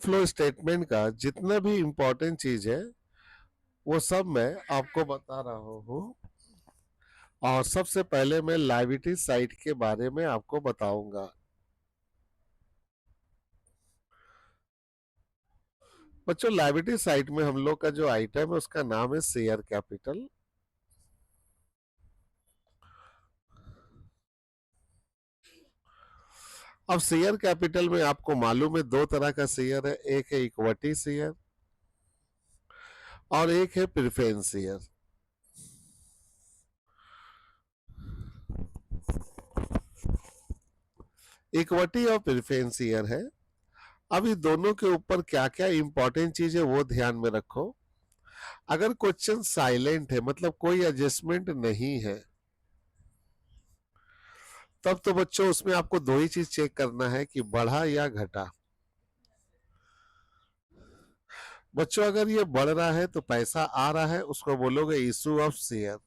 Flow statement का जितना भी इंपॉर्टेंट चीज है वो सब मैं आपको बता रहा हूँ। और सबसे पहले मैं लायबिलिटी साइड के बारे में आपको बताऊंगा। बच्चों, लायबिलिटी साइड में हम लोग का जो आइटम है उसका नाम है शेयर कैपिटल। अब शेयर कैपिटल में आपको मालूम है दो तरह का शेयर है, एक है इक्विटी शेयर और एक है प्रेफरेंस शेयर। इक्विटी और प्रेफरेंस शेयर है। अब इस दोनों के ऊपर क्या क्या इंपॉर्टेंट चीज है वो ध्यान में रखो। अगर क्वेश्चन साइलेंट है मतलब कोई एडजस्टमेंट नहीं है, तब तो बच्चों उसमें आपको दो ही चीज चेक करना है कि बढ़ा या घटा। बच्चों, अगर ये बढ़ रहा है तो पैसा आ रहा है, उसको बोलोगे इशू ऑफ शेयर।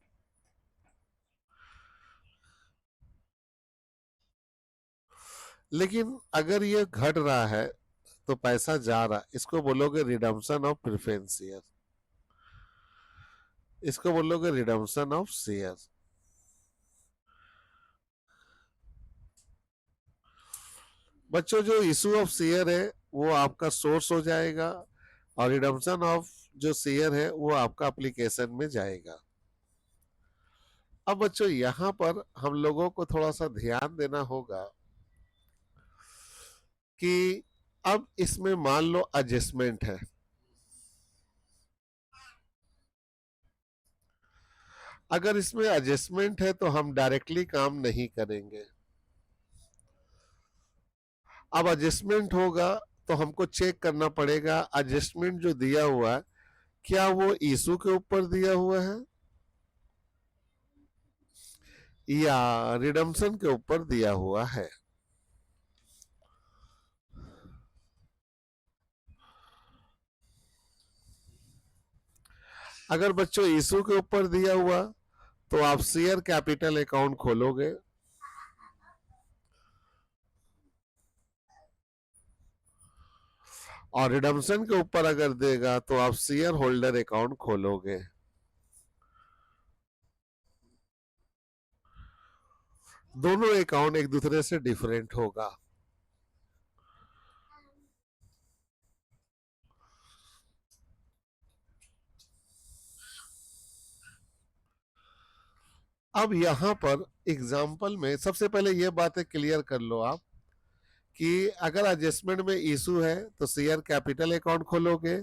लेकिन अगर ये घट रहा है तो पैसा जा रहा है, इसको बोलोगे रिडम्पशन ऑफ प्रेफरेंस शेयर। इसको बोलोगे रिडम्पशन ऑफ शेयर। बच्चों, जो इशू ऑफ शेयर है वो आपका सोर्स हो जाएगा और रिडम्पशन ऑफ जो शेयर है वो आपका एप्लीकेशन में जाएगा। अब बच्चों यहां पर हम लोगों को थोड़ा सा ध्यान देना होगा कि अब इसमें मान लो एडजस्टमेंट है। अगर इसमें एडजस्टमेंट है तो हम डायरेक्टली काम नहीं करेंगे। अब एडजस्टमेंट होगा तो हमको चेक करना पड़ेगा एडजस्टमेंट जो दिया हुआ है क्या वो इशू के ऊपर दिया हुआ है या रिडम्पशन के ऊपर दिया हुआ है। अगर बच्चों इशू के ऊपर दिया हुआ तो आप शेयर कैपिटल अकाउंट खोलोगे और रिडम्पशन के ऊपर अगर देगा तो आप शेयर होल्डर अकाउंट खोलोगे। दोनों अकाउंट एक दूसरे से डिफरेंट होगा। अब यहां पर एग्जाम्पल में सबसे पहले यह बातें क्लियर कर लो आप कि अगर एडजस्टमेंट में इशू है तो शेयर कैपिटल अकाउंट खोलोगे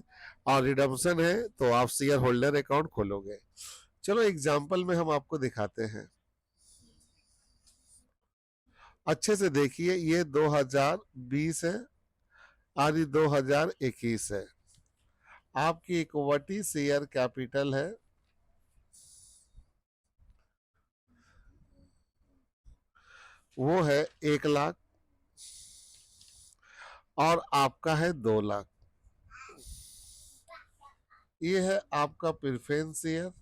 और रिडम्पशन है तो आप शेयर होल्डर अकाउंट खोलोगे। चलो एग्जाम्पल में हम आपको दिखाते हैं। अच्छे से देखिए, ये 2020 है और ये 2021 है। आपकी इक्विटी शेयर कैपिटल है वो है 1 लाख और आपका है 2 लाख। ये है आपका प्रेफरेंस शेयर,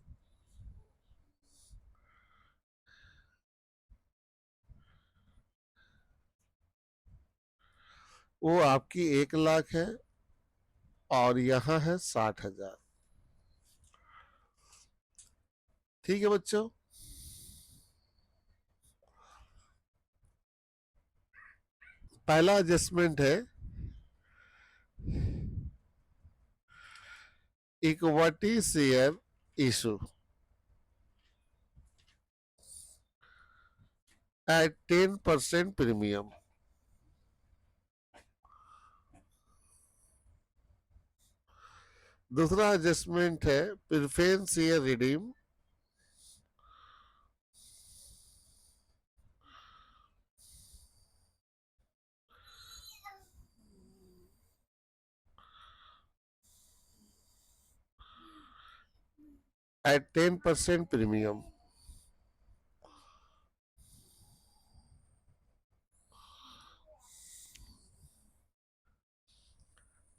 वो आपकी 1 लाख है और यहां है 60,000। ठीक है बच्चों। पहला एडजस्टमेंट है equity share issue at 10% premium. दूसरा एडजस्टमेंट है preference share redeem at 10% premium.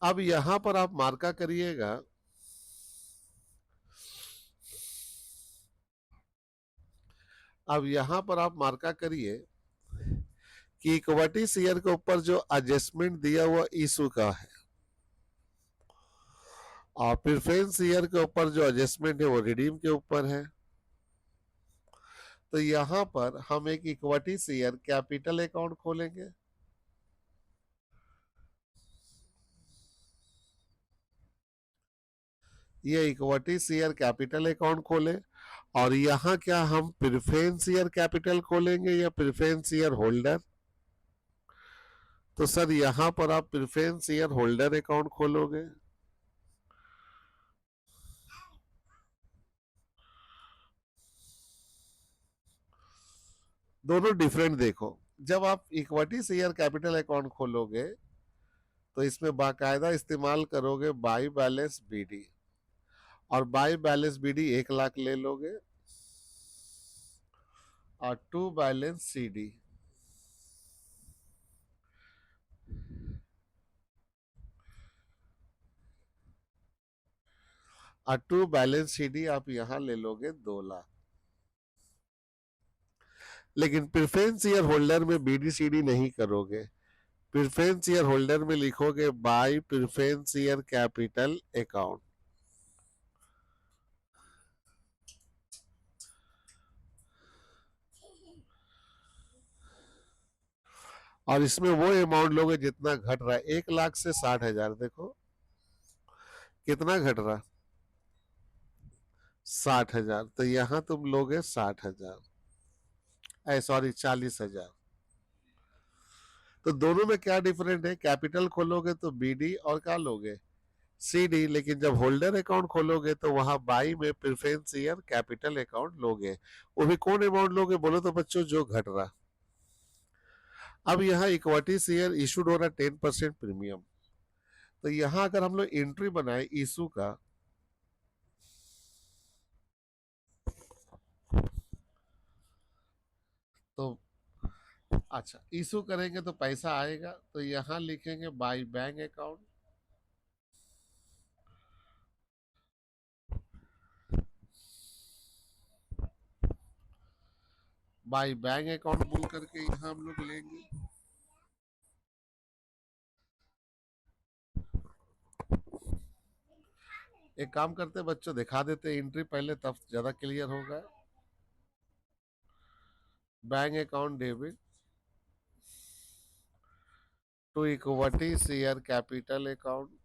अब यहां पर आप मार्का करिएगा अब यहां पर आप मार्का करिए कि इक्विटी शेयर के ऊपर जो एडजस्टमेंट दिया हुआ इशू का है और प्रेफरेंस शेयर के ऊपर जो एडजस्टमेंट है वो रिडीम के ऊपर है। तो यहां पर हम एक इक्विटी शेयर कैपिटल अकाउंट खोलेंगे। ये इक्विटी शेयर कैपिटल अकाउंट खोले और यहाँ क्या हम प्रेफरेंस शेयर कैपिटल खोलेंगे या प्रेफरेंस शेयर होल्डर? तो सर यहाँ पर आप प्रेफरेंस शेयर होल्डर अकाउंट खोलोगे। दोनों डिफरेंट देखो। जब आप इक्विटी शेयर कैपिटल अकाउंट खोलोगे तो इसमें बाकायदा इस्तेमाल करोगे बाई बैलेंस बीडी, और बाई बैलेंस बीडी 1 लाख ले लोगे और टू बैलेंस सीडी। और टू बैलेंस सीडी आप यहां ले लोगे 2 लाख। लेकिन प्रेफरेंस शेयर होल्डर में बीडीसीडी नहीं करोगे। प्रेफरेंस शेयर होल्डर में लिखोगे bye preference share capital account. और इसमें वो अमाउंट लोगे जितना घट रहा है। 1 लाख से 60,000, देखो कितना घट रहा, 60,000। तो यहां तुम लोगे 60,000, सॉरी 40,000। तो दोनों में क्या डिफरेंट है? कैपिटल खोलोगे तो बीडी और क्या लोगे, सीडी। लेकिन जब होल्डर अकाउंट खोलोगे तो वहां बाई में प्रेफरेंस शेयर कैपिटल अकाउंट लोगे। वो भी कौन अमाउंट लोगे बोलो तो बच्चों, जो घट रहा। अब यहाँ इक्विटी शेयर इशूड हो रहा 10% प्रीमियम। तो यहाँ अगर हम लोग एंट्री बनाए इशू का, तो अच्छा इशू करेंगे तो पैसा आएगा। तो यहाँ लिखेंगे by bank account. By bank account बोल करके यहाँ हम लोग लेंगे। एक काम करते बच्चों, दिखा देते एंट्री पहले, तब ज्यादा क्लियर होगा। Bank account debit to equity share capital account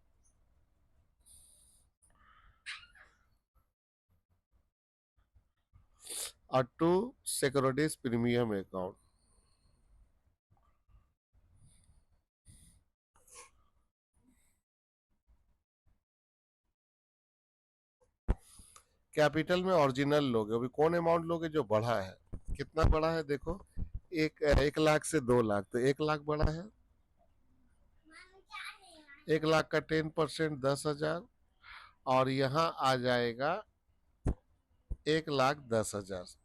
और to securities premium account. Capital में ओरिजिनल लोगे। अभी कौन अमाउंट लोगे जो बढ़ा है? कितना बढ़ा है देखो, 1 लाख से 2 लाख, तो 1 लाख बढ़ा है। 1 लाख का 10% 10,000, और यहाँ आ जाएगा 1,10,000।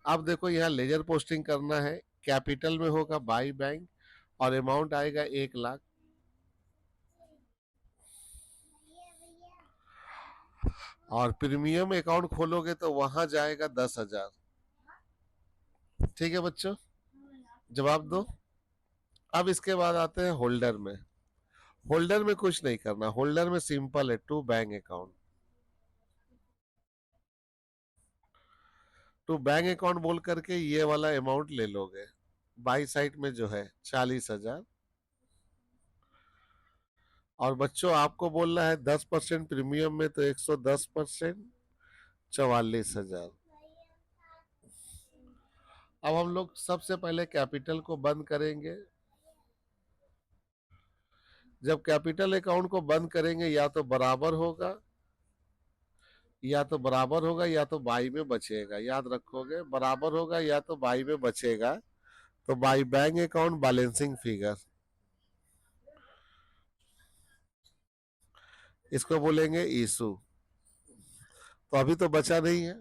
अब देखो यहाँ लेजर पोस्टिंग करना है। कैपिटल में होगा बाई बैंक और अमाउंट आएगा 1 लाख। और प्रीमियम अकाउंट खोलोगे तो वहां जाएगा 10,000। ठीक है बच्चों, जवाब दो। अब इसके बाद आते हैं होल्डर में। होल्डर में कुछ नहीं करना, होल्डर में सिंपल है to bank account. To bank account बोल करके ये वाला अमाउंट ले लोगे, बाई साइड में जो है 40,000। और बच्चों आपको बोल रहा है 10% प्रीमियम में, तो 110% 44,000। अब हम लोग सबसे पहले कैपिटल को बंद करेंगे। जब कैपिटल अकाउंट को बंद करेंगे या तो बराबर होगा, या तो बराबर होगा या तो बाई में बचेगा। याद रखोगे, बराबर होगा या तो बाई में बचेगा। तो by bank account balancing figure, इसको बोलेंगे इशू। तो अभी तो बचा नहीं है।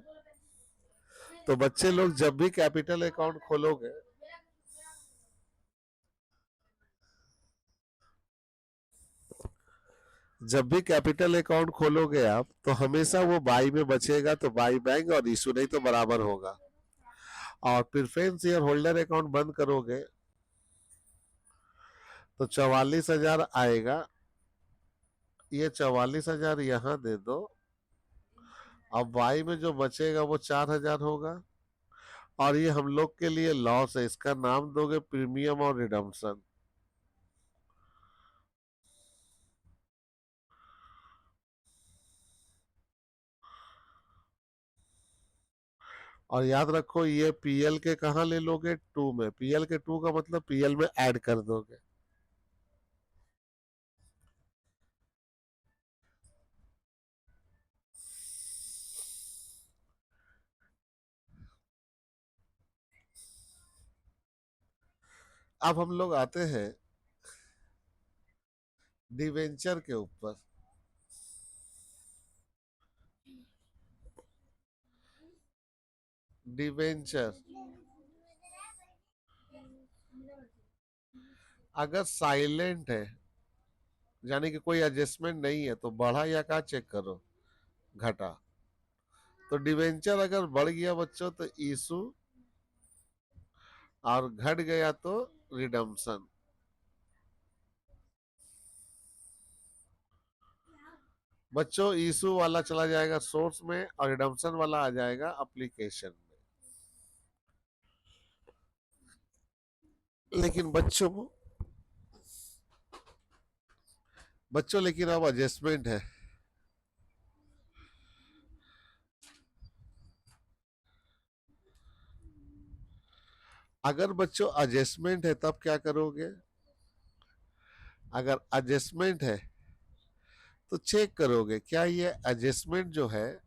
तो बच्चे लोग जब भी कैपिटल अकाउंट खोलोगे, जब भी कैपिटल अकाउंट खोलोगे आप, तो हमेशा वो बाई में बचेगा। तो बाई बैंक और इशू, नहीं तो बराबर होगा। और प्रेफरेंस शेयर होल्डर अकाउंट बंद करोगे तो 44,000 आएगा, ये 44,000 यहाँ दे दो। अब वाई में जो बचेगा वो 4,000 होगा, और ये हम लोग के लिए लॉस है, इसका नाम दोगे प्रीमियम और रिडम्पशन। और याद रखो ये पीएल के कहाँ ले लोगे, टू में। पीएल के टू का मतलब पीएल में ऐड कर दोगे। अब हम लोग आते हैं डिवेंचर के ऊपर। डिवेंचर अगर साइलेंट है, यानी कि कोई एडजस्टमेंट नहीं है, तो बढ़ा या का चेक करो, घटा। तो डिवेंचर अगर बढ़ गया बच्चों तो इशू, और घट गया तो रिडम्पशन। बच्चों इशू वाला चला जाएगा सोर्स में, और रिडम्पशन वाला आ जाएगा एप्लीकेशन में। लेकिन बच्चों लेकिन अब एडजस्टमेंट है। अगर बच्चों एडजस्टमेंट है तब क्या करोगे? अगर एडजस्टमेंट है तो चेक करोगे क्या ये एडजस्टमेंट जो है,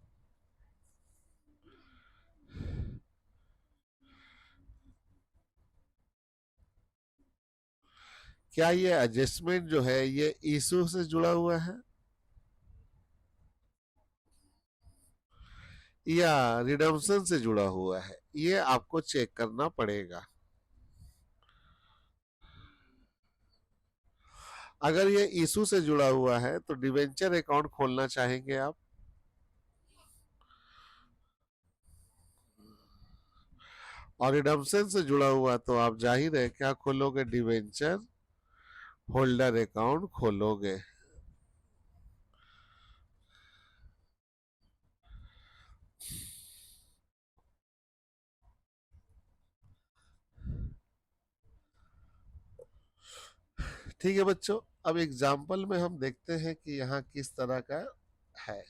क्या ये एडजस्टमेंट जो है ये इशू से जुड़ा हुआ है या रिडम्पशन से जुड़ा हुआ है, ये आपको चेक करना पड़ेगा। अगर ये इशू से जुड़ा हुआ है तो डिवेंचर अकाउंट खोलना चाहेंगे आप, और रिडम्पशन से जुड़ा हुआ तो आप जाहिर है क्या खोलोगे, डिवेंचर होल्डर अकाउंट खोलोगे। ठीक है बच्चों, अब एग्जाम्पल में हम देखते हैं कि यहाँ किस तरह का है।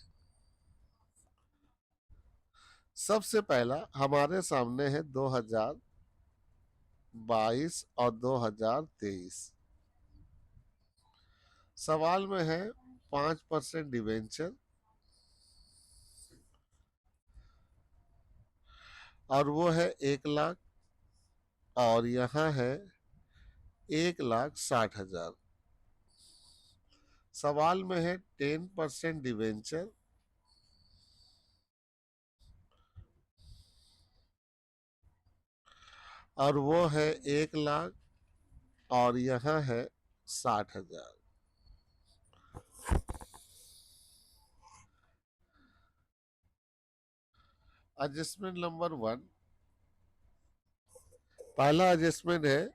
सबसे पहला हमारे सामने है 2022 और 2023। सवाल में है 5% डिवेंचर, और वो है 1 लाख, और यहाँ है 1,60,000। सवाल में है 10% डिवेंचर, और वो है 1 लाख, और यहाँ है 60,000। एडजस्टमेंट नंबर 1, पहला एडजस्टमेंट है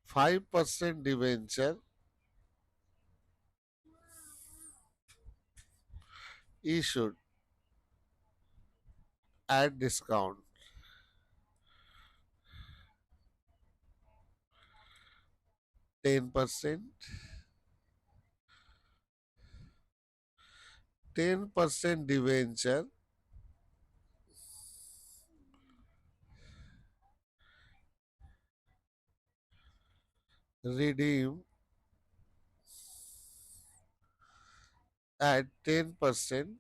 5% debenture issued at discount, 10%, 10% debenture redeem at 10%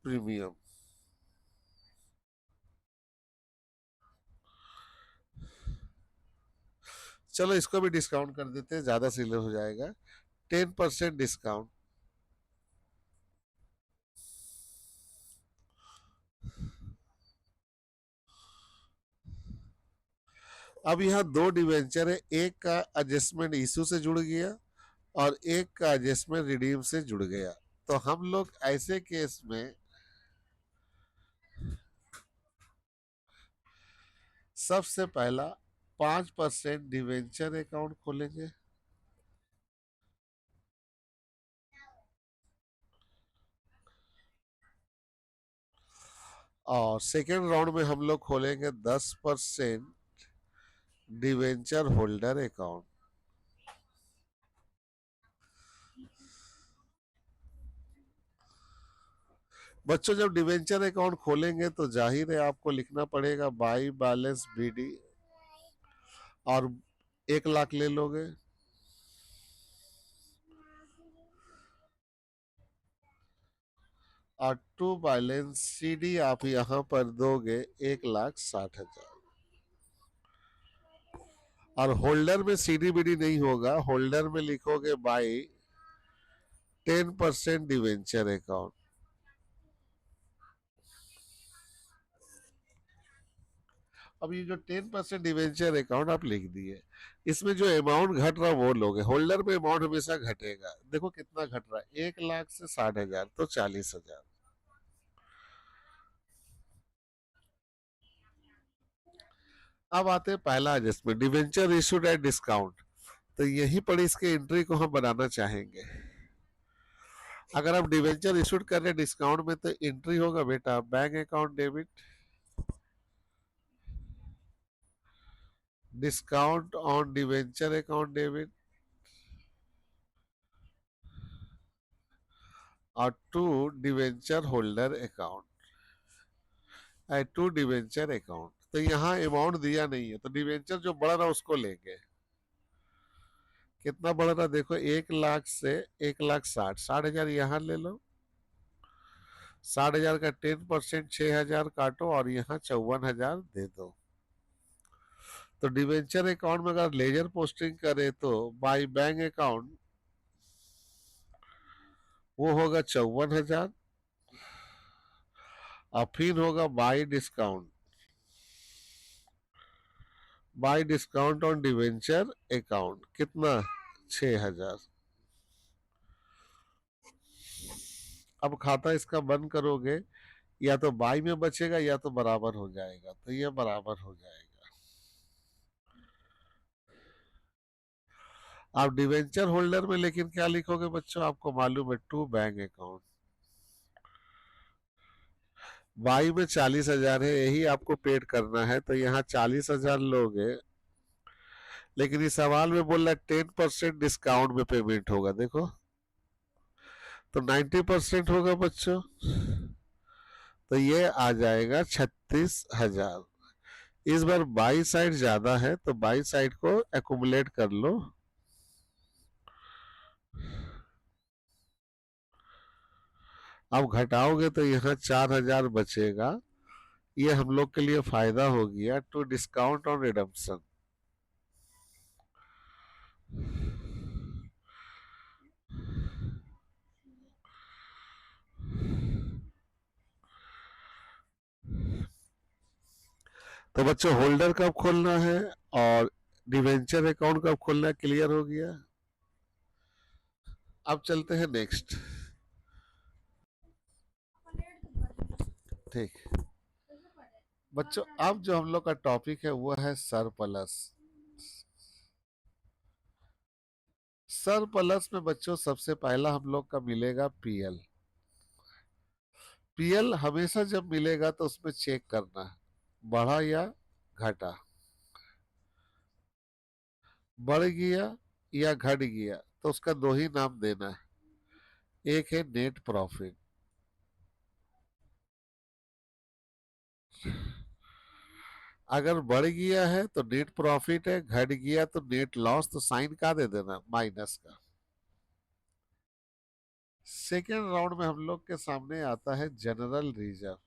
premium. चलो इसको भी डिस्काउंट कर देते हैं, ज्यादा सिलर हो जाएगा। 10% डिस्काउंट। अब यहाँ दो डिवेंचर है, एक का एडजस्टमेंट इशू से जुड़ गया और एक का एडजस्टमेंट रिडीम से जुड़ गया। तो हम लोग ऐसे केस में सबसे पहला 5% डिवेंचर अकाउंट खोलेंगे, और सेकेंड राउंड में हम लोग खोलेंगे 10% डिवेंचर होल्डर अकाउंट। बच्चों जब डिवेंचर अकाउंट खोलेंगे तो जाहिर है आपको लिखना पड़ेगा बाई बैलेंस बीडी, और 1 लाख ले लोगे, और टू बैलेंस सीडी आप यहां पर दोगे 1,60,000। और होल्डर में सीडी बीडी नहीं होगा, होल्डर में लिखोगे बाई 10% डिवेंचर अकाउंट। अब ये जो 10% डिवेंचर अकाउंट आप लिख दिए, इसमें जो अमाउंट घट रहा वो लोगे, होल्डर में अमाउंट हमेशा घटेगा। देखो कितना घट रहा है, 1 लाख से 60,000 तो 40,000। अब आते हैं पहला adjustment, debenture issued at discount. तो यही पर इसके एंट्री को हम बनाना चाहेंगे। अगर आप डिवेंचर इशूड कर रहे हैं डिस्काउंट में तो एंट्री होगा बेटा bank account debit, discount on debenture account debit, और to debenture holder account, to debenture account. तो यहाँ अमाउंट दिया नहीं है तो डिवेंचर जो बढ़ रहा है उसको लेंगे। कितना बढ़ रहा देखो, 1 लाख से 1,60,000, 60,000 यहाँ ले लो, 60,000 का 10% 6,000 काटो और यहाँ 54,000 दे दो। तो डिवेंचर अकाउंट में अगर लेजर पोस्टिंग करे तो बाई बैंक अकाउंट वो होगा 54,000, और फिर होगा by discount, by discount on debenture account कितना 6,000। अब खाता इसका बंद करोगे, या तो बाई में बचेगा या तो बराबर हो जाएगा, तो ये बराबर हो जाएगा। आप डिवेंचर होल्डर में लेकिन क्या लिखोगे बच्चों, आपको मालूम है टू बैंक अकाउंट। बाई में 40,000 है, यही आपको पेड करना है, तो यहाँ 40,000 लोगे, लेकिन इस सवाल में बोल रहा है 10% डिस्काउंट में पेमेंट होगा। देखो तो 90% होगा बच्चों, तो ये आ जाएगा 36,000। इस बार बाई साइड ज्यादा है तो बाई साइड को एकुमुलेट कर लो। अब घटाओगे तो यहाँ 4,000 बचेगा। ये हम लोग के लिए फायदा हो गया टू डिस्काउंट ऑन रिडम्पशन। तो बच्चों होल्डर कब खोलना है और डिवेंचर अकाउंट कब खोलना है, क्लियर हो गया। अब चलते हैं नेक्स्ट। ठीक बच्चों, अब जो हम लोग का टॉपिक है वो है सरप्लस। सरप्लस में बच्चों सबसे पहला हम लोग का मिलेगा पीएल। पीएल हमेशा जब मिलेगा तो उसमें चेक करना है बढ़ा या घटा, बढ़ गया या घट गया, तो उसका दो ही नाम देना है, एक है नेट प्रॉफिट। अगर बढ़ गया है तो नेट प्रॉफिट है, घट गया तो नेट लॉस, तो साइन का दे देना माइनस का। सेकेंड राउंड में हम लोग के सामने आता है जनरल रिजर्व।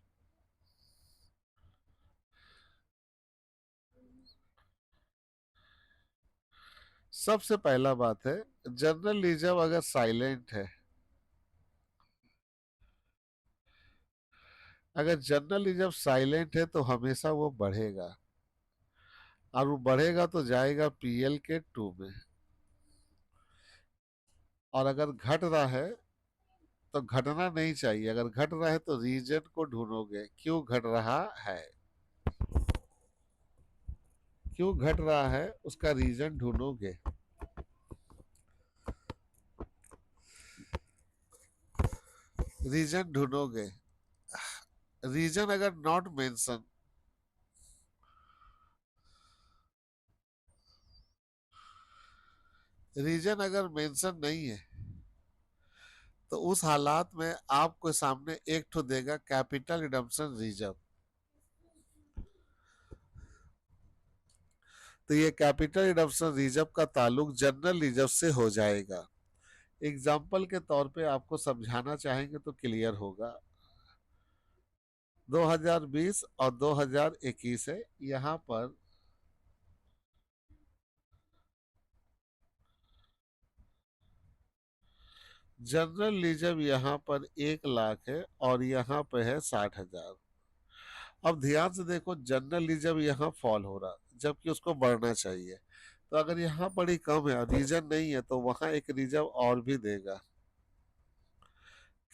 सबसे पहला बात है जनरल रिजर्व अगर साइलेंट है, अगर जनरल रिजर्व साइलेंट है तो हमेशा वो बढ़ेगा, और वो बढ़ेगा तो जाएगा पीएल के 2 में। और अगर घट रहा है तो घटना नहीं चाहिए, अगर घट रहा है तो रीजन को ढूंढोगे क्यों घट रहा है। क्यों घट रहा है उसका रीजन ढूंढोगे। रीजन ढूंढोगे। रीजन अगर नॉट मेंशन, रीजन अगर मेंशन नहीं है तो उस हालात में आपको सामने एक ठो देगा कैपिटल रिडम्पशन रिजर्व। तो ये कैपिटल रिडम्पशन रिजर्व का ताल्लुक जनरल रिजर्व से हो जाएगा। एग्जाम्पल के तौर पे आपको समझाना चाहेंगे तो क्लियर होगा। 2020 और 2021 है, यहाँ पर जनरल रिजर्व यहाँ पर 1 लाख है और यहाँ पे है 60,000। अब ध्यान से देखो, जनरल रिजर्व यहाँ फॉल हो रहा जबकि उसको बढ़ना चाहिए। तो अगर यहाँ पर ही कम है, रीजन नहीं है, तो वहां एक रिजर्व और भी देगा,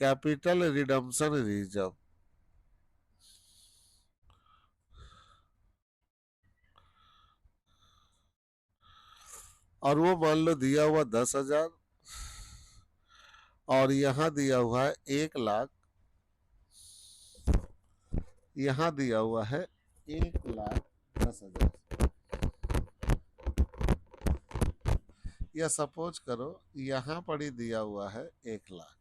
कैपिटल रिडम्पशन रिजर्व। और वो मान लो दिया हुआ 10,000 और यहाँ दिया हुआ है 1 लाख, यहाँ दिया हुआ है 1,10,000। या सपोज करो यहाँ पर ही दिया हुआ है 1 लाख।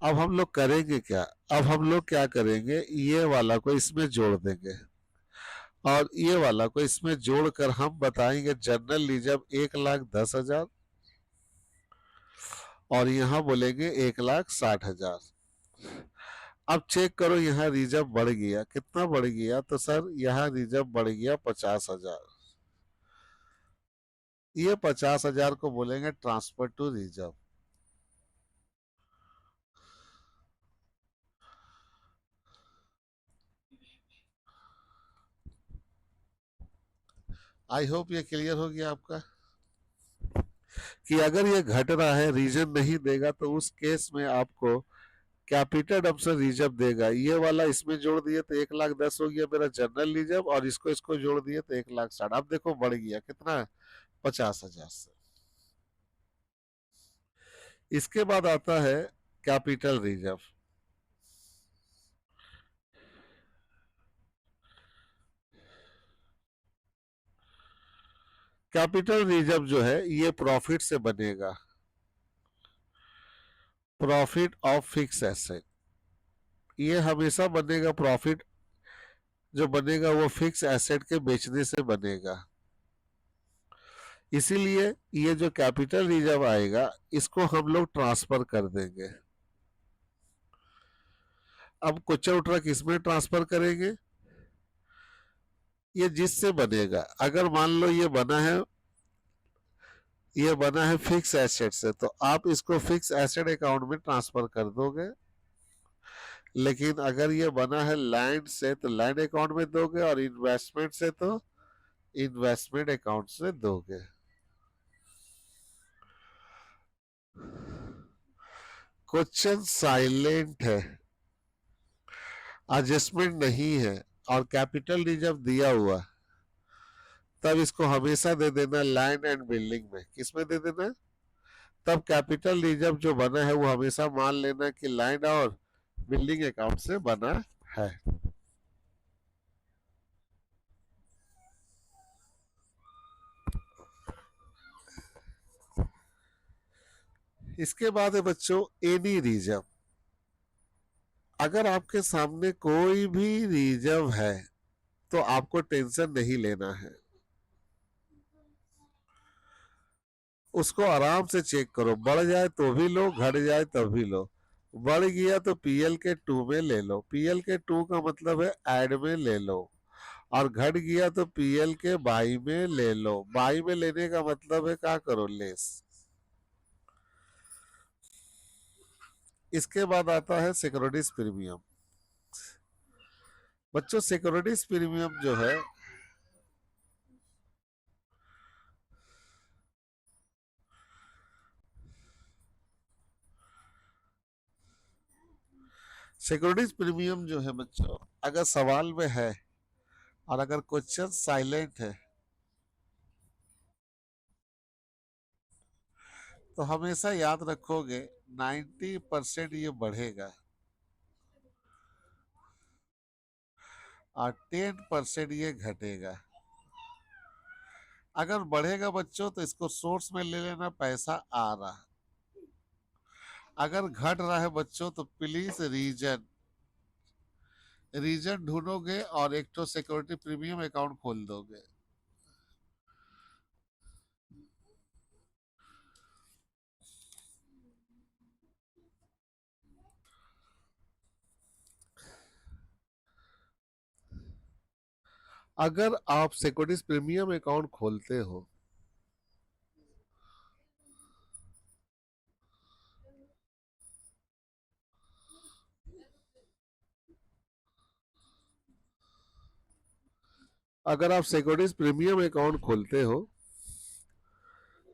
अब हम लोग करेंगे क्या? अब हम लोग क्या करेंगे, ये वाला को इसमें जोड़ देंगे और ये वाला को इसमें जोड़कर हम बताएंगे जनरल रिजर्व 1,10,000 और यहाँ बोलेंगे 1,60,000। अब चेक करो यहाँ रिजर्व बढ़ गया, कितना बढ़ गया? तो सर यहाँ रिजर्व बढ़ गया 50,000। ये 50,000 को बोलेंगे transfer to reserve. I hope ये क्लियर हो गया आपका कि अगर ये घट रहा है, रीजन नहीं देगा, तो उस केस में आपको कैपिटल अपसन रिजर्व देगा। ये वाला इसमें जोड़ दिए तो 1,10,000 हो गया मेरा जनरल रिजर्व और इसको इसको जोड़ दिए तो 1,60,000। अब देखो बढ़ गया कितना, 50,000 से। इसके बाद आता है कैपिटल रिजर्व। कैपिटल रिजर्व जो है ये प्रॉफिट से बनेगा, प्रॉफिट ऑफ फिक्स एसेट। ये हमेशा बनेगा, प्रॉफिट जो बनेगा वो फिक्स एसेट के बेचने से बनेगा। इसीलिए ये जो कैपिटल रिजर्व आएगा इसको हम लोग ट्रांसफर कर देंगे। अब क्वेश्चन उठ रहा किसमें ट्रांसफर करेंगे? ये जिससे बनेगा, अगर मान लो ये बना है फिक्स एसेट से, तो आप इसको फिक्स एसेट अकाउंट में ट्रांसफर कर दोगे। लेकिन अगर ये बना है लैंड से तो लैंड अकाउंट में दोगे और इन्वेस्टमेंट से तो इन्वेस्टमेंट अकाउंट से दोगे। क्वेश्चन साइलेंट है, एडजस्टमेंट नहीं है और कैपिटल रिजर्व दिया हुआ, तब इसको हमेशा दे देना लैंड एंड बिल्डिंग में। किसमें दे देना? तब कैपिटल रिजर्व जो बना है वो हमेशा मान लेना कि लैंड और बिल्डिंग अकाउंट से बना है। इसके बाद है बच्चों एनी रिजर्व। अगर आपके सामने कोई भी रिजर्व है तो आपको टेंशन नहीं लेना है, उसको आराम से चेक करो। बढ़ जाए तो भी लो, घट जाए तब भी लो। बढ़ गया तो पीएल के 2 में ले लो, पीएल के 2 का मतलब है ऐड में ले लो। और घट गया तो पीएल के बाई में ले लो। बाई में लेने का मतलब है क्या करो, लेस। इसके बाद आता है सिक्योरिटीज प्रीमियम। बच्चों सिक्योरिटीज प्रीमियम जो है, सिक्योरिटीज प्रीमियम जो है बच्चों, अगर सवाल में है और अगर क्वेश्चन साइलेंट है तो हमेशा याद रखोगे 90% ये बढ़ेगा और 10% ये घटेगा। अगर बढ़ेगा बच्चों तो इसको सोर्स में ले लेना, पैसा आ रहा। अगर घट रहा है बच्चों तो प्लीज रीजन रीजन ढूंढोगे और एक तो सिक्योरिटी प्रीमियम अकाउंट खोल दोगे। अगर आप सिक्योरिटीज प्रीमियम अकाउंट खोलते हो अगर आप सिक्योरिटीज प्रीमियम अकाउंट खोलते हो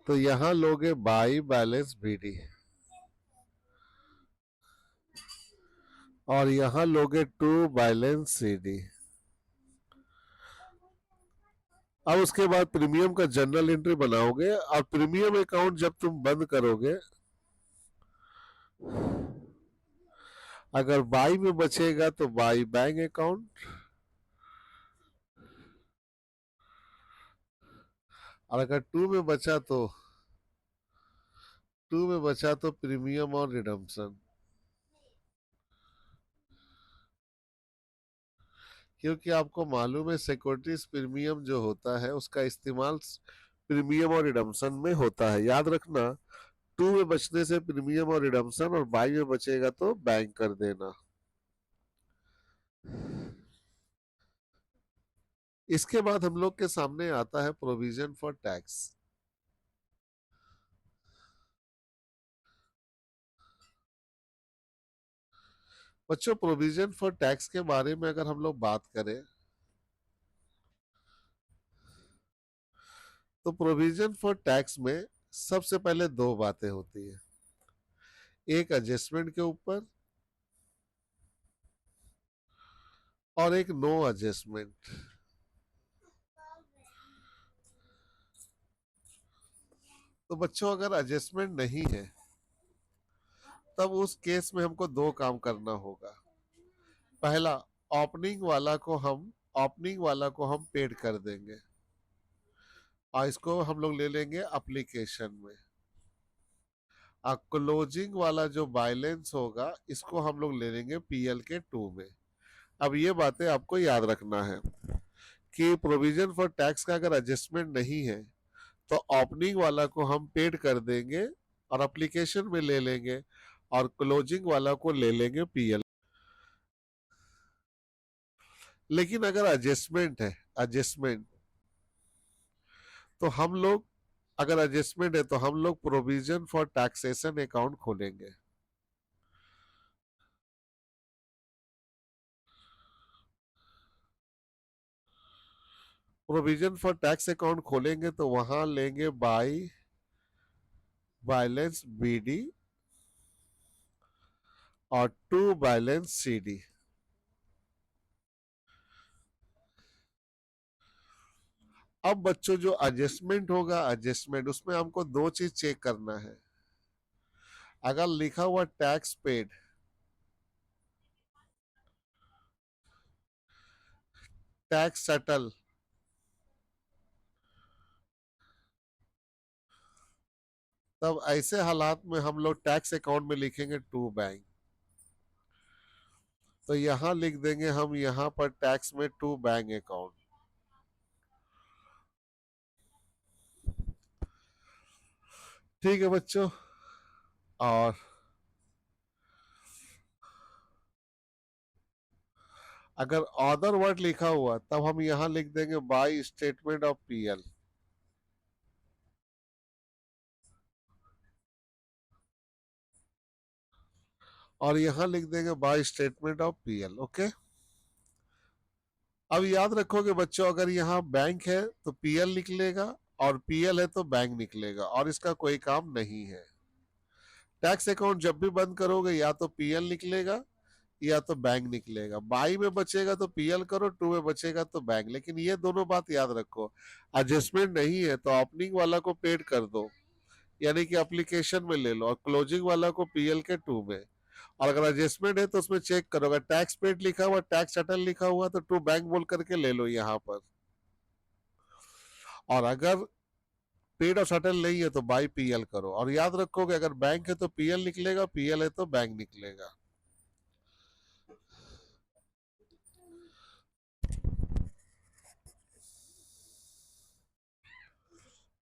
तो यहां लोगे बाई बैलेंस बीडी और यहां लोगे टू बैलेंस सीडी। अब उसके बाद प्रीमियम का जनरल एंट्री बनाओगे और प्रीमियम अकाउंट जब तुम बंद करोगे, अगर बाई में बचेगा तो बाई बैंक अकाउंट, और अगर टू में बचा तो प्रीमियम और रिडम्पशन। क्योंकि आपको मालूम है सिक्योरिटीज प्रीमियम जो होता है उसका इस्तेमाल प्रीमियम और रिडम्पशन में होता है। याद रखना, टू में बचने से प्रीमियम और रिडम्पशन, और बाई में बचेगा तो बैंक कर देना। इसके बाद हम लोग के सामने आता है प्रोविजन फॉर टैक्स। बच्चों, प्रोविजन फॉर टैक्स के बारे में अगर हम लोग बात करें तो प्रोविजन फॉर टैक्स में सबसे पहले दो बातें होती है, एक एडजस्टमेंट के ऊपर और एक नो एडजस्टमेंट। तो बच्चों, अगर एडजस्टमेंट नहीं है तब उस केस में हमको दो काम करना होगा। पहला, ओपनिंग वाला को हम पेड कर देंगे और इसको हम लोग ले लेंगे एप्लीकेशन में। और क्लोजिंग वाला जो बैलेंस होगा इसको हम लोग ले लेंगे पीएल के टू में। अब ये बातें आपको याद रखना है कि प्रोविजन फॉर टैक्स का अगर एडजस्टमेंट नहीं है तो ओपनिंग वाला को हम पेड कर देंगे और एप्लीकेशन में ले लेंगे, और क्लोजिंग वाला को ले लेंगे पीएल। लेकिन अगर एडजस्टमेंट तो हम लोग अगर एडजस्टमेंट है तो हम लोग प्रोविजन फॉर टैक्सेशन अकाउंट खोलेंगे। प्रोविजन फॉर टैक्स अकाउंट खोलेंगे तो वहां लेंगे बाई बैलेंस बीडी और टू बैलेंस सीडी। अब बच्चों, जो एडजस्टमेंट होगा, एडजस्टमेंट उसमें हमको दो चीज चेक करना है। अगर लिखा हुआ टैक्स पेड, टैक्स सेटल, तब ऐसे हालात में हम लोग टैक्स अकाउंट में लिखेंगे टू बैंक। तो यहां लिख देंगे हम यहां पर टैक्स में टू बैंक अकाउंट। ठीक है बच्चों। और अगर अदर वर्ड लिखा हुआ तब हम यहां लिख देंगे बाई स्टेटमेंट ऑफ पीएल। और यहां लिख देंगे by statement of PL. Okay. अब याद रखोगे बच्चों, अगर यहाँ बैंक है तो पीएल निकलेगा और पीएल है तो बैंक निकलेगा, और इसका कोई काम नहीं है। टैक्स अकाउंट जब भी बंद करोगे या तो पीएल निकलेगा या तो बैंक निकलेगा। बाई में बचेगा तो पीएल करो, टू में बचेगा तो बैंक। लेकिन ये दोनों बात याद रखो, एडजस्टमेंट नहीं है तो ओपनिंग वाला को पेड कर दो, यानी कि एप्लीकेशन में ले लो, और क्लोजिंग वाला को पीएल के टू में। और अगर एडजस्टमेंट है तो उसमें चेक करो, अगर टैक्स पेड लिखा हुआ, टैक्स अटल लिखा हुआ, तो टू बैंक बोल करके ले लो यहाँ पर। और अगर पेड और सटल नहीं है तो बाई पीएल करो। और याद रखोगे अगर बैंक है तो पीएल निकलेगा, पीएल है तो बैंक निकलेगा।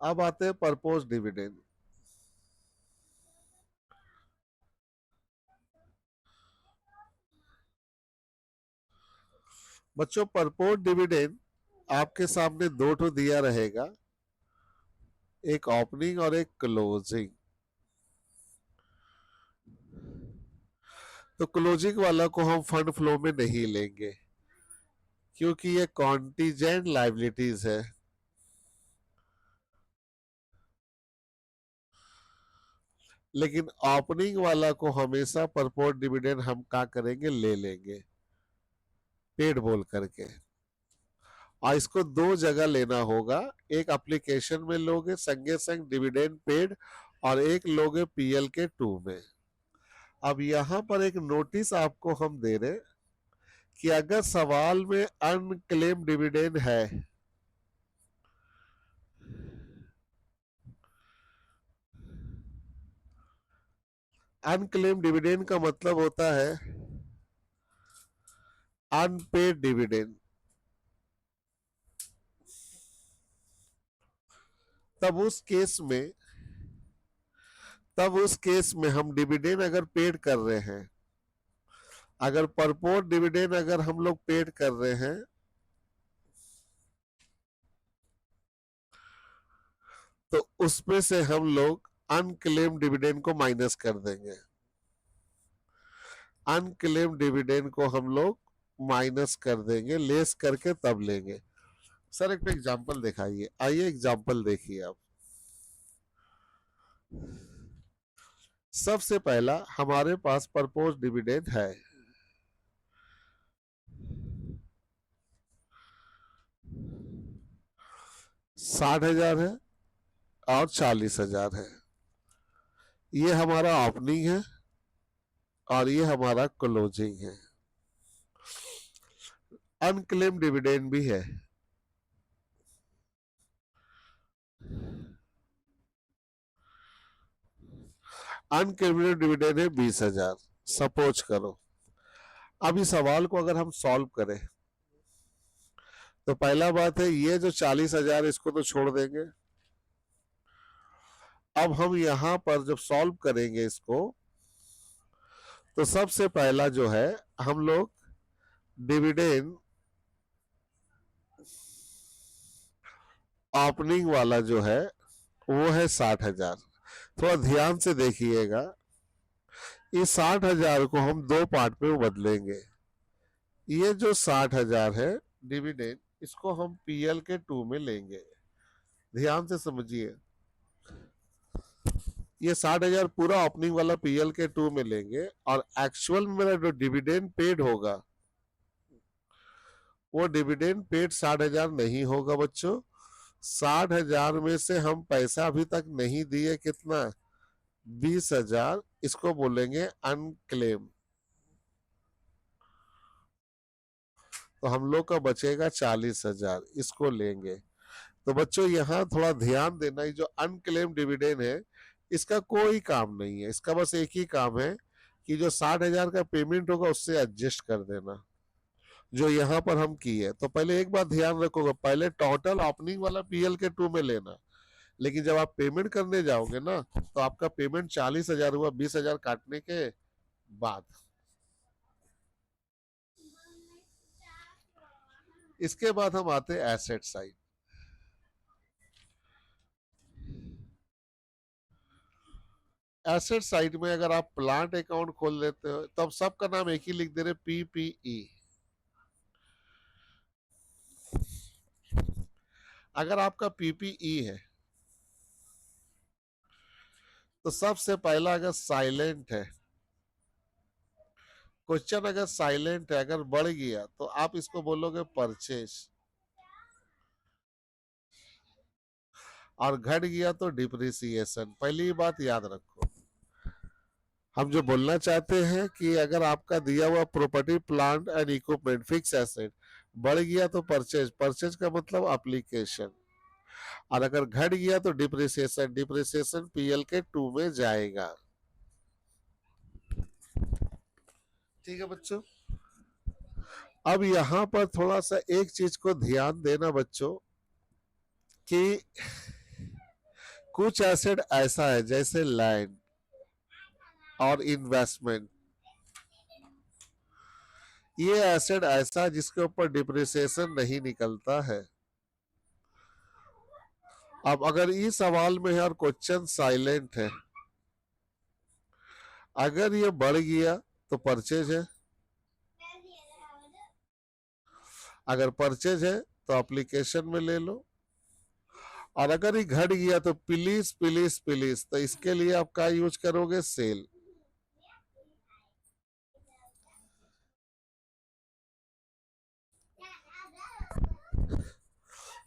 अब आते हैं परपोज डिविडेंड। बच्चों परपोज डिविडेंड आपके सामने दो ठो दिया रहेगा, एक ओपनिंग और एक क्लोजिंग। तो क्लोजिंग वाला को हम फंड फ्लो में नहीं लेंगे क्योंकि ये कॉन्टीजेंट लाइबिलिटीज है। लेकिन ओपनिंग वाला को हमेशा परपोज डिविडेंड हम क्या करेंगे, ले लेंगे पेड बोल करके। और इसको दो जगह लेना होगा, एक एप्लीकेशन में लोगे संगे संग डिविडेंड पेड, और एक लोगे पीएल के टू में। अब यहां पर एक नोटिस आपको हम दे रहे कि अगर सवाल में अनक्लेम डिविडेंड है, अनक्लेम डिविडेंड का मतलब होता है अनपेड डिविडेंड, तब उस केस में हम डिविडेंड अगर पेड कर रहे हैं, अगर परपोज डिविडेंड अगर हम लोग पेड कर रहे हैं, तो उसमें से हम लोग अनक्लेम डिविडेंड को माइनस कर देंगे। अनक्लेम डिविडेंड को हम लोग माइनस कर देंगे, लेस करके तब लेंगे। सर एक एग्जांपल दिखाइए, आइए एग्जांपल देखिए आप। सबसे पहला हमारे पास परपोज डिविडेंड है 60,000 है और 40,000 है। ये हमारा ओपनिंग है और ये हमारा क्लोजिंग है। अनक्लेम डिविडेंड भी है, अनक्लेम डिविडेंड है 20,000 सपोज करो। अब इस सवाल को अगर हम सॉल्व करें तो पहला बात है ये जो 40,000 इसको तो छोड़ देंगे। अब हम यहां पर जब सॉल्व करेंगे इसको, तो सबसे पहला जो है हम लोग डिविडेंड ओपनिंग वाला जो है वो है 60,000। थोड़ा ध्यान से देखिएगा, इस 60,000 को हम दो पार्ट में बदलेंगे। ये जो 60,000 है डिविडेंड, इसको हम पीएल के टू में लेंगे। ध्यान से समझिए, ये 60,000 पूरा ओपनिंग वाला पीएल के टू में लेंगे, और एक्चुअल में मेरा जो डिविडेंड पेड होगा वो डिविडेंड पेड 60,000 नहीं होगा बच्चों। 60,000 में से हम पैसा अभी तक नहीं दिए, कितना, 20,000, इसको बोलेंगे अनक्लेम। तो हम लोग का बचेगा 40,000, इसको लेंगे। तो बच्चों यहाँ थोड़ा ध्यान देना, ये जो अनक्लेम डिविडेंड है इसका कोई काम नहीं है, इसका बस एक ही काम है कि जो 60,000 का पेमेंट होगा उससे एडजस्ट कर देना, जो यहाँ पर हम किए। तो पहले एक बात ध्यान रखोगे, पहले टोटल ओपनिंग वाला पीएल के टू में लेना, लेकिन जब आप पेमेंट करने जाओगे ना तो आपका पेमेंट 40,000 हुआ 20,000 काटने के बाद। इसके बाद हम आते हैं एसेट साइड। एसेट साइड में अगर आप प्लांट अकाउंट खोल लेते हो तो अब सबका नाम एक ही लिख दे रहे, पीपीई। अगर आपका पीपीई है तो सबसे पहला अगर साइलेंट है, क्वेश्चन अगर साइलेंट है, अगर बढ़ गया तो आप इसको बोलोगे परचेज, और घट गया तो डिप्रिसिएशन। पहली बात याद रखो, हम जो बोलना चाहते हैं कि अगर आपका दिया हुआ property plant and equipment fix asset बढ़ गया तो परचेज, परचेज का मतलब एप्लीकेशन, और अगर घट गया तो डिप्रिसिएशन, डिप्रिसिएशन पीएल के 2 में जाएगा। ठीक है बच्चों। अब यहां पर थोड़ा सा एक चीज को ध्यान देना बच्चों, कि कुछ एसेट ऐसा है जैसे लैंड और इन्वेस्टमेंट, ये एसेट ऐसा है जिसके ऊपर डिप्रिसिएशन नहीं निकलता है। अब अगर इस सवाल में है और क्वेश्चन साइलेंट है, अगर ये बढ़ गया तो परचेज है, अगर परचेज है तो एप्लीकेशन में ले लो, और अगर ये घट गया तो प्लीज प्लीज प्लीज, तो इसके लिए आप क्या यूज करोगे, सेल।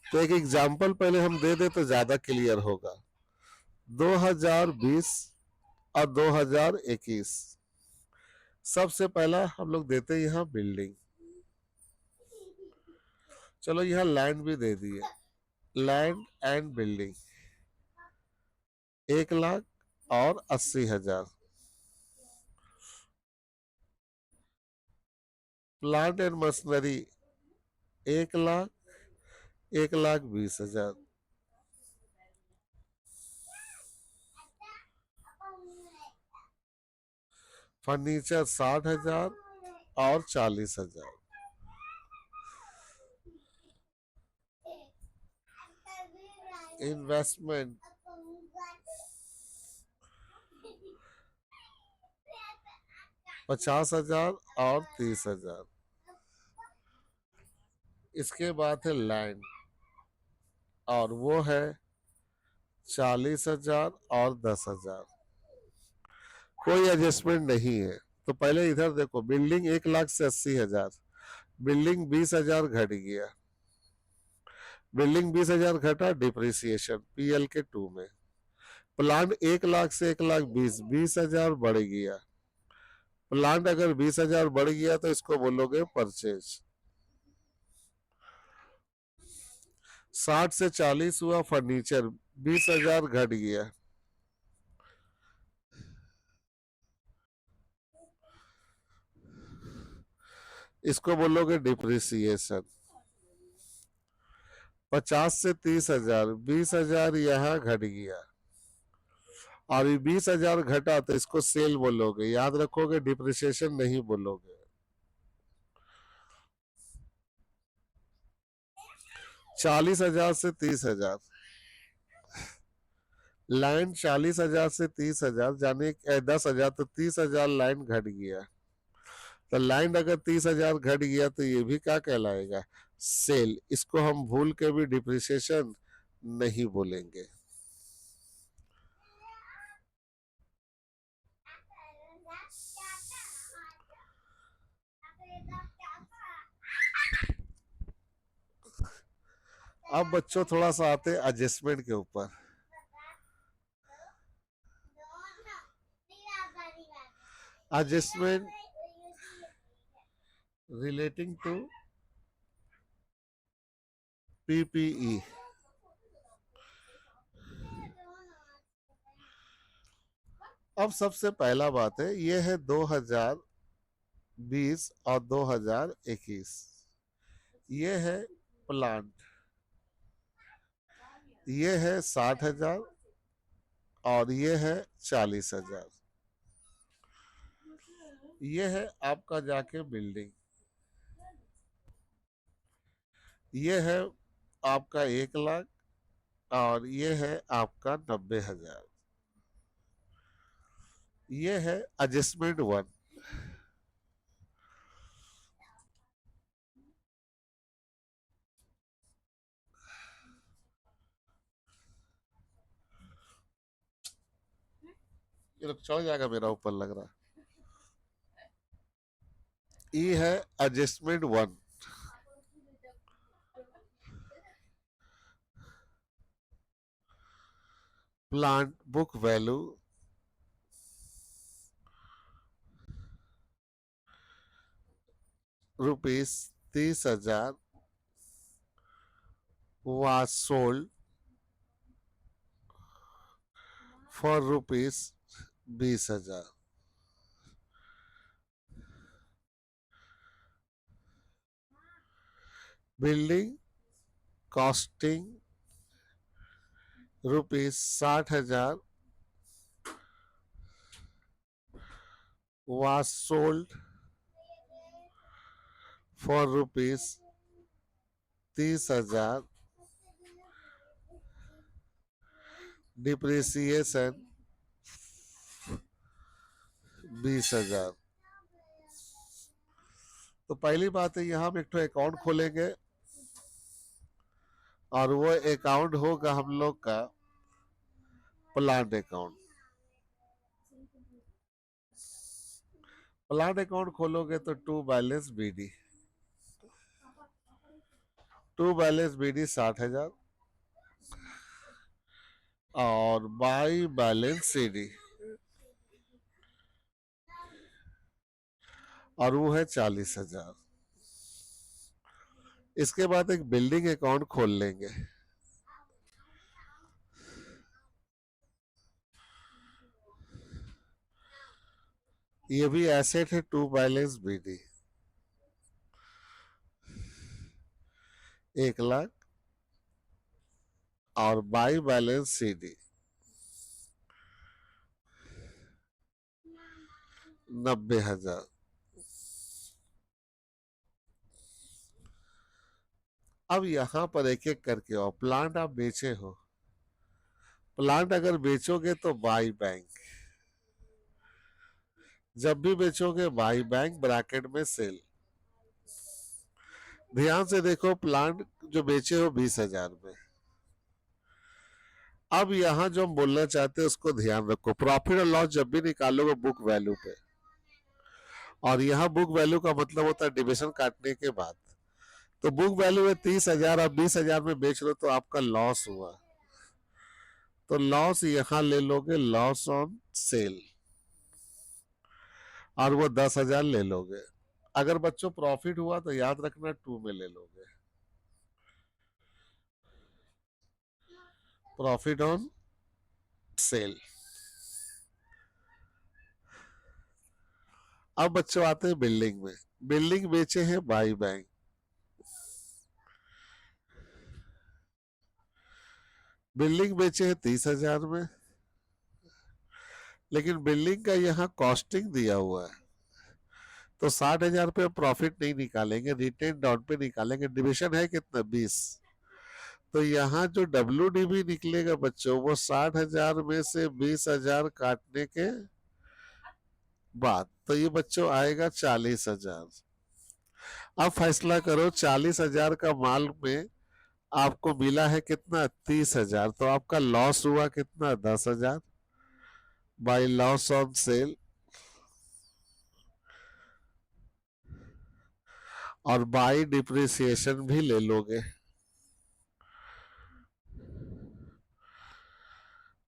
तो एक एग्जांपल पहले हम दे दे तो ज्यादा क्लियर होगा। 2020 और 2021, सबसे पहला हम लोग देते हैं यहाँ बिल्डिंग, चलो यहाँ लैंड भी दे दिए, land and building 1,80,000, plant and machinery 1,20,000, furniture 60,000 और 40,000, इन्वेस्टमेंट 50,000 और 30,000। इसके बाद है लैंड, और वो है 40,000 और 10,000, कोई एडजस्टमेंट नहीं है। तो पहले इधर देखो, बिल्डिंग 1,80,000, बिल्डिंग 20,000 घट गया, बिल्डिंग 20,000 घटा, डिप्रिसिएशन पीएल के 2 में। प्लांट 1,00,000 से 1,20,000, 20,000 बढ़ गया, प्लांट अगर 20,000 बढ़ गया तो इसको बोलोगे परचेज। 60 से 40 हुआ फर्नीचर, 20,000 घट गया, इसको बोलोगे डिप्रिसिएशन। 50 से 30,000, 20,000 यहाँ घट गया, और ये 20,000 घटा तो इसको सेल बोलोगे, याद रखोगे, डिप्रिसिएशन नहीं बोलोगे। 40,000 से 30,000, लैंड 40,000 से 30,000 जाने 10,000, तो 30,000 लाइन घट गया, तो लाइन अगर 30,000 घट गया तो ये भी क्या कहलाएगा, सेल। इसको हम भूल के भी डिप्रिसिएशन नहीं बोलेंगे। अब बच्चों थोड़ा सा आते एडजस्टमेंट के ऊपर। एडजस्टमेंट रिलेटिंग टू पीपीई, अब सबसे पहला बात है, ये है 2020 और 2021, ये है प्लांट, ये है 60,000 और ये है 40,000, ये है आपका जाके बिल्डिंग, ये है आपका 1,00,000 और ये है आपका 90,000, ये है एडजस्टमेंट 1। ये लोग चढ़ जाएगा, मेरा ऊपर लग रहा है। ई है adjustment one. Plant book value ₹30,000 was sold for ₹20,000। Building costing ₹60,000 was sold for ₹30,000। Depreciation 20,000। तो पहली बात है यहाँ हम एक तो अकाउंट खोलेंगे और वो अकाउंट होगा हम लोग का प्लांट अकाउंट। प्लांट अकाउंट खोलोगे तो to balance BD, to balance BD 60,000 और बाई बैलेंस सीडी और वो है 40,000। इसके बाद एक बिल्डिंग अकाउंट खोल लेंगे। ये भी एसेट है टू बैलेंस बीडी 1,00,000 और बाई बैलेंस सीडी 90,000। अब यहां पर एक एक करके और प्लांट आप बेचे हो, प्लांट अगर बेचोगे तो बाई बैंक, जब भी बेचोगे बाई बैंक ब्रैकेट में सेल। ध्यान से देखो प्लांट जो बेचे हो 20,000 में। अब यहां जो हम बोलना चाहते हैं उसको ध्यान रखो, प्रॉफिट और लॉस जब भी निकालोगे बुक वैल्यू पे, और यहाँ बुक वैल्यू का मतलब होता है डिविजन काटने के बाद। तो बुक वैल्यू है 30,000, आप 20,000 में बेच रहे हो तो आपका लॉस हुआ, तो लॉस यहाँ ले लोगे, लॉस ऑन सेल, और वो 10,000 ले लोगे। अगर बच्चों प्रॉफिट हुआ तो याद रखना टू में ले लोगे, प्रॉफिट ऑन सेल। अब बच्चों आते हैं बिल्डिंग में। बिल्डिंग बेचे हैं बाई बैंक, बिल्डिंग बेचे हैं 30,000 में, लेकिन बिल्डिंग का यहाँ कॉस्टिंग दिया हुआ है तो 60,000 पे प्रॉफिट नहीं निकालेंगे, रिटेन डाउन पे निकालेंगे। डिविजन है कितना 20, तो यहाँ जो WDB निकलेगा बच्चों वो 60,000 में से 20,000 काटने के बाद, तो ये बच्चों आएगा 40,000। अब फैसला करो 40,000 का माल में आपको मिला है कितना 30,000, तो आपका लॉस हुआ कितना 10,000 बाई लॉस ऑन सेल, और बाई डिप्रिसिएशन भी ले लोगे,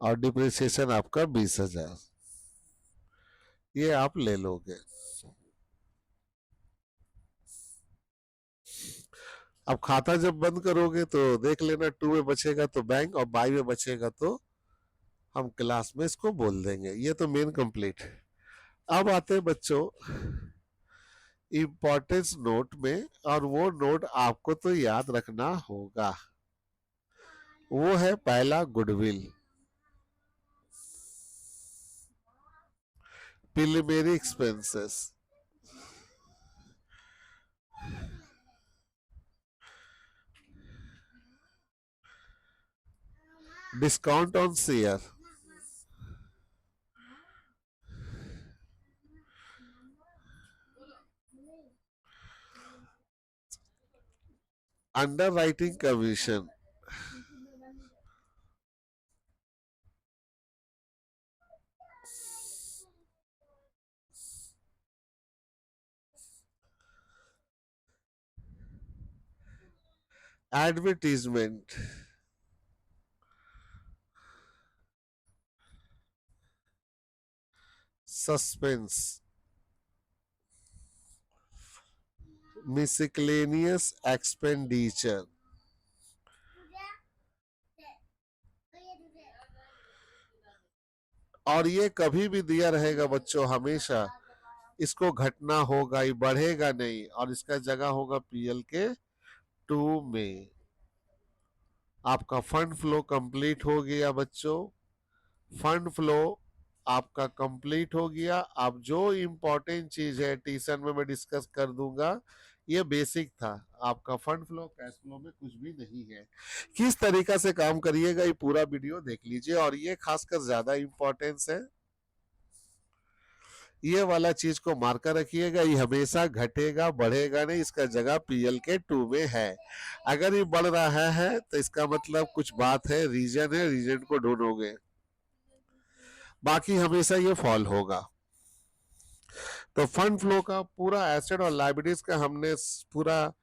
और डिप्रिसिएशन आपका 20,000 ये आप ले लोगे। अब खाता जब बंद करोगे तो देख लेना टू में बचेगा तो बैंक, और बाई में बचेगा तो हम क्लास में इसको बोल देंगे। ये तो मेन कंप्लीट है। अब आते हैं बच्चों इम्पोर्टेंस नोट में, और वो नोट आपको तो याद रखना होगा। वो है पहला goodwill, preliminary expenses, discount on share, under writing commission, advertisement, suspense, miscellaneous expenditure. और ये कभी भी दिया रहेगा बच्चों, हमेशा इसको घटना होगा, ये बढ़ेगा नहीं, और इसका जगह होगा पीएल के 2 में। आपका फंड फ्लो कंप्लीट हो गया बच्चों, फंड फ्लो आपका कंप्लीट हो गया। अब जो इंपॉर्टेंट चीज है ट्यूशन में मैं डिस्कस कर दूंगा, ये बेसिक था। आपका फंड फ्लो कैश फ्लो में कुछ भी नहीं है। किस तरीका से काम करिएगा ये पूरा वीडियो देख लीजिए, और ये खासकर ज्यादा इंपॉर्टेंस है। ये वाला चीज को मार्कर रखिएगा, ये हमेशा घटेगा बढ़ेगा नहीं, इसका जगह पीएल के 2 में है। अगर ये बढ़ रहा है तो इसका मतलब कुछ बात है, रीजन है, रीजन को ढूंढोगे। बाकी हमेशा ये फॉल होगा। तो फंड फ्लो का पूरा एसेट और लायबिलिटीज का हमने पूरा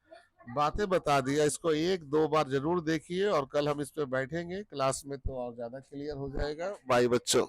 बातें बता दिया। इसको 1-2 बार जरूर देखिए, और कल हम इस पे बैठेंगे क्लास में तो और ज्यादा क्लियर हो जाएगा। बाय बच्चों।